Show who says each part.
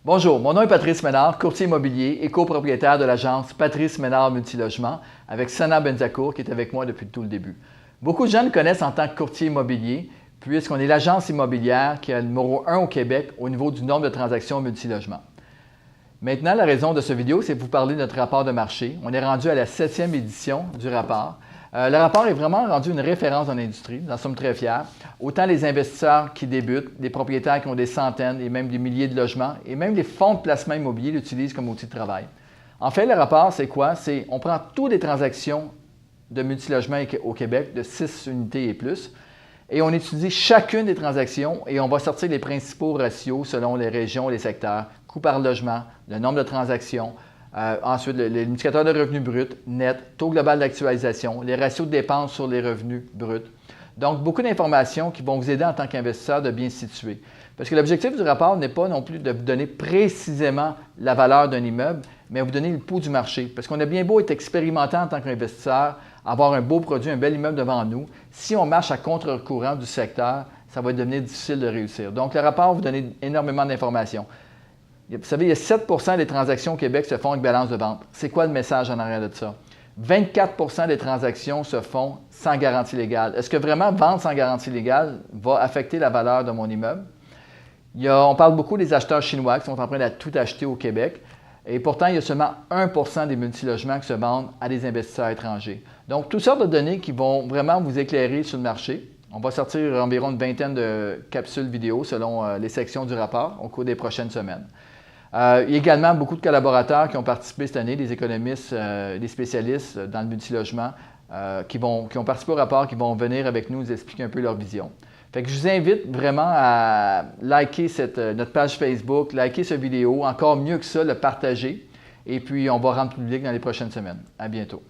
Speaker 1: Bonjour, mon nom est Patrice Ménard, courtier immobilier et copropriétaire de l'agence Patrice Ménard Multilogement avec Sana Benzacourt qui est avec moi depuis tout le début. Beaucoup de gens nous connaissent en tant que courtier immobilier puisqu'on est l'agence immobilière qui a le numéro 1 au Québec au niveau du nombre de transactions multilogement. Maintenant, la raison de cette vidéo, c'est de vous parler de notre rapport de marché. On est rendu à la 7e édition du rapport. Le rapport est vraiment rendu une référence dans l'industrie, nous en sommes très fiers. Autant les investisseurs qui débutent, les propriétaires qui ont des centaines et même des milliers de logements, et même les fonds de placement immobilier l'utilisent comme outil de travail. En fait, le rapport, c'est quoi? C'est on prend toutes les transactions de multilogement au Québec de 6 unités et plus, et on étudie chacune des transactions et on va sortir les principaux ratios selon les régions et les secteurs, coût par logement, le nombre de transactions, ensuite, l'indicateur de revenus bruts, net, taux global d'actualisation, les ratios de dépenses sur les revenus bruts. Donc, beaucoup d'informations qui vont vous aider en tant qu'investisseur de bien se situer. Parce que l'objectif du rapport n'est pas non plus de vous donner précisément la valeur d'un immeuble, mais vous donner le pouls du marché. Parce qu'on a bien beau être expérimenté en tant qu'investisseur, avoir un beau produit, un bel immeuble devant nous, si on marche à contre-courant du secteur, ça va devenir difficile de réussir. Donc, le rapport va vous donner énormément d'informations. Vous savez, il y a 7 des transactions au Québec se font avec balance de vente. C'est quoi le message en arrière de ça? 24 des transactions se font sans garantie légale. Est-ce que vraiment vendre sans garantie légale va affecter la valeur de mon immeuble? On parle beaucoup des acheteurs chinois qui sont en train de tout acheter au Québec. Et pourtant, il y a seulement 1 des multilogements qui se vendent à des investisseurs étrangers. Donc, toutes sortes de données qui vont vraiment vous éclairer sur le marché. On va sortir environ une vingtaine de capsules vidéo selon les sections du rapport au cours des prochaines semaines. Il y a également beaucoup de collaborateurs qui ont participé cette année, des économistes, des spécialistes dans le multilogement qui ont participé au rapport, qui vont venir avec nous nous expliquer un peu leur vision. Fait que je vous invite vraiment à liker notre page Facebook, liker cette vidéo, encore mieux que ça, le partager. Et puis, on va rendre public dans les prochaines semaines. À bientôt.